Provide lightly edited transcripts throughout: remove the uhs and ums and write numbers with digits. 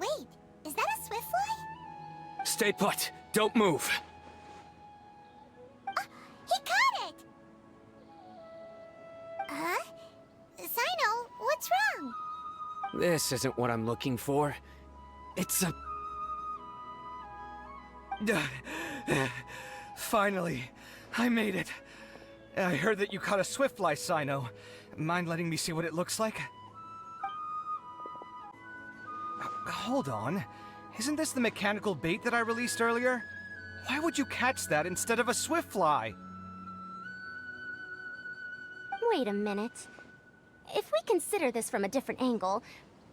Wait, is that a swift fly? Stay put. Don't move. He caught it! Huh? Sino, what's wrong? This isn't what I'm looking for. It's a... Finally, I made it. I heard that you caught a swiftfly, Sino. Mind letting me see what it looks like? Hold on. Isn't this the mechanical bait that I released earlier? Why would you catch that instead of a swiftfly? Wait a minute. If we consider this from a different angle,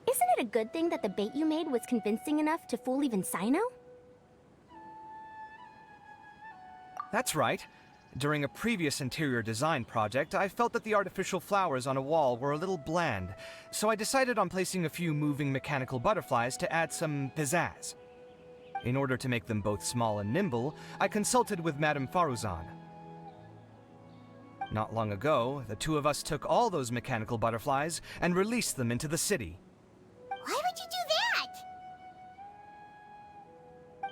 isn't it a good thing that the bait you made was convincing enough to fool even Sino? That's right. During a previous interior design project, I felt that the artificial flowers on a wall were a little bland, so I decided on placing a few moving mechanical butterflies to add some pizzazz. In order to make them both small and nimble, I consulted with Madame Faruzan. Not long ago, the two of us took all those mechanical butterflies and released them into the city. Why would you do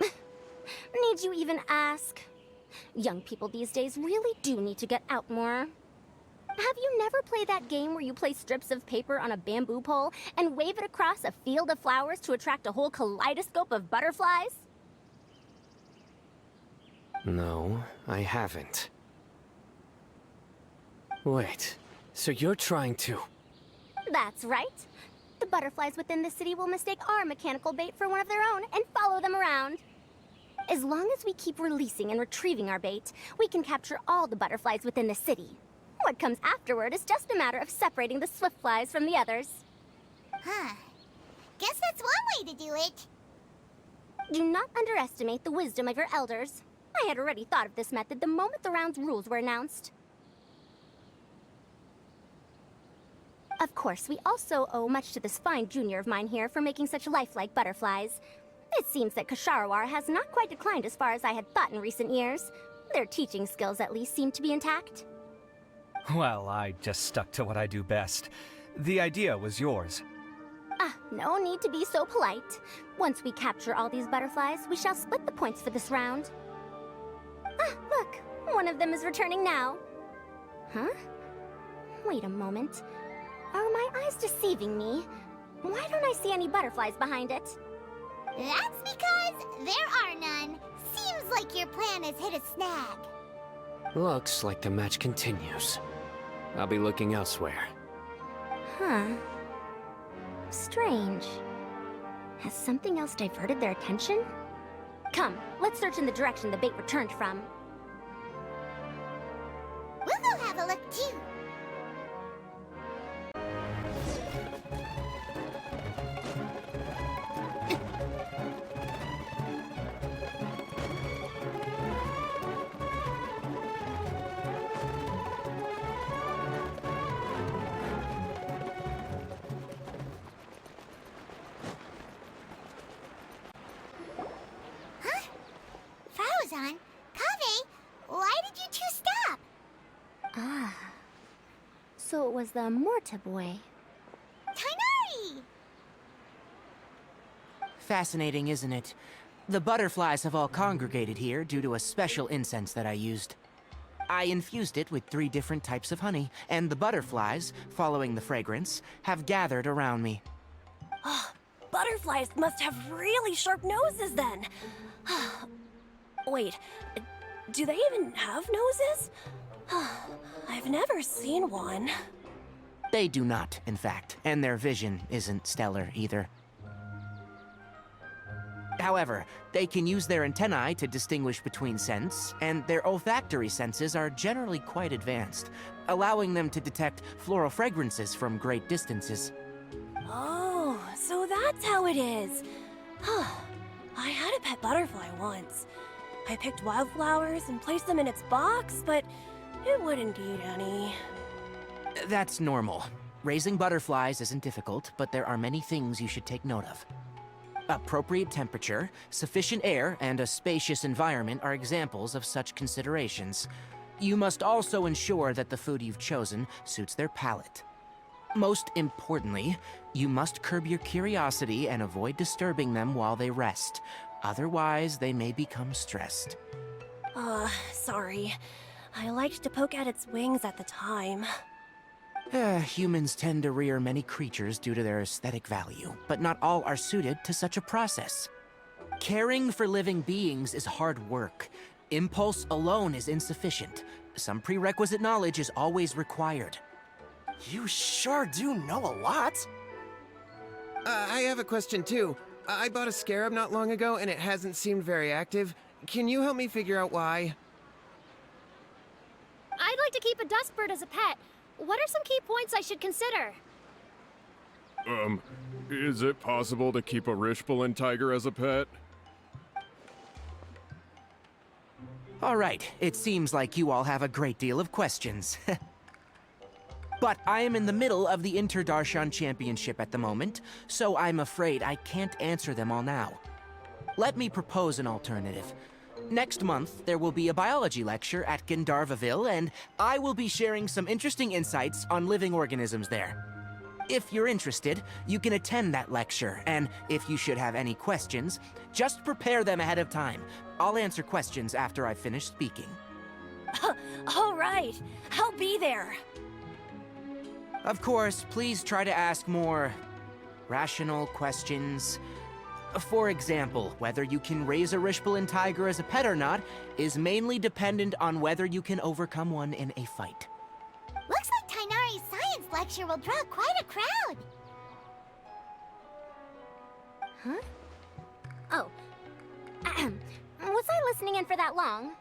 that? Need you even ask? Young people these days really do need to get out more. Have you never played that game where you place strips of paper on a bamboo pole and wave it across a field of flowers to attract a whole kaleidoscope of butterflies? No, I haven't. Wait, so you're trying to... That's right. The butterflies within the city will mistake our mechanical bait for one of their own and follow them around. As long as we keep releasing and retrieving our bait, we can capture all the butterflies within the city. What comes afterward is just a matter of separating the swift flies from the others. Huh. Guess that's one way to do it. Do not underestimate the wisdom of your elders. I had already thought of this method the moment the round's rules were announced. Of course, we also owe much to this fine junior of mine here for making such lifelike butterflies. It seems that Kasharawar has not quite declined as far as I had thought in recent years. Their teaching skills at least seem to be intact. Well, I just stuck to what I do best. The idea was yours. No need to be so polite. Once we capture all these butterflies, we shall split the points for this round. Look, one of them is returning now. Huh? Wait a moment. Are my eyes deceiving me? Why don't I see any butterflies behind it? That's because there are none. Seems like your plan has hit a snag. Looks like the match continues. I'll be looking elsewhere. Huh. Strange. Has something else diverted their attention? Come, let's search in the direction the bait returned from. We'll go have a look too. Faruzan, Kaveh, why did you two stop? So it was the Morta boy. Tainari! Fascinating, isn't it? The butterflies have all congregated here due to a special incense that I used. I infused it with 3 different types of honey, and the butterflies, following the fragrance, have gathered around me. Butterflies must have really sharp noses then. Wait, do they even have noses? I've never seen one. They do not, in fact, and their vision isn't stellar either. However, they can use their antennae to distinguish between scents, and their olfactory senses are generally quite advanced, allowing them to detect floral fragrances from great distances. Oh, so that's how it is. I had a pet butterfly once. I picked wildflowers and placed them in its box, but it wouldn't eat any. That's normal. Raising butterflies isn't difficult, but there are many things you should take note of. Appropriate temperature, sufficient air, and a spacious environment are examples of such considerations. You must also ensure that the food you've chosen suits their palate. Most importantly, you must curb your curiosity and avoid disturbing them while they rest. Otherwise, they may become stressed. Sorry. I liked to poke at its wings at the time. Humans tend to rear many creatures due to their aesthetic value, but not all are suited to such a process. Caring for living beings is hard work. Impulse alone is insufficient. Some prerequisite knowledge is always required. You sure do know a lot. I have a question too. I bought a scarab not long ago and it hasn't seemed very active. Can you help me figure out why? I'd like to keep a dustbird as a pet. What are some key points I should consider? Is it possible to keep a Rishbalin tiger as a pet? All right, it seems like you all have a great deal of questions. But I am in the middle of the Inter-Darshan Championship at the moment, so I'm afraid I can't answer them all now. Let me propose an alternative. Next month, there will be a biology lecture at Gandharvaville, and I will be sharing some interesting insights on living organisms there. If you're interested, you can attend that lecture, and if you should have any questions, just prepare them ahead of time. I'll answer questions after I finish speaking. All right, I'll be there. Of course, please try to ask more rational questions. For example, whether you can raise a Rishbalin tiger as a pet or not is mainly dependent on whether you can overcome one in a fight. Looks like Tainari's science lecture will draw quite a crowd. Huh? Oh. Was I listening in for that long?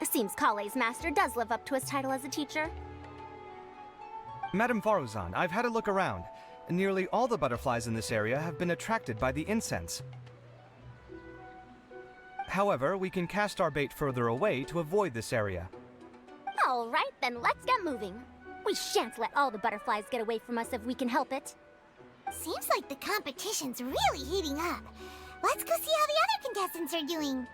Seems Kale's master does live up to his title as a teacher. Madame Faruzan, I've had a look around. Nearly all the butterflies in this area have been attracted by the incense. However, we can cast our bait further away to avoid this area. All right, then let's get moving. We shan't let all the butterflies get away from us if we can help it. Seems like the competition's really heating up. Let's go see how the other contestants are doing.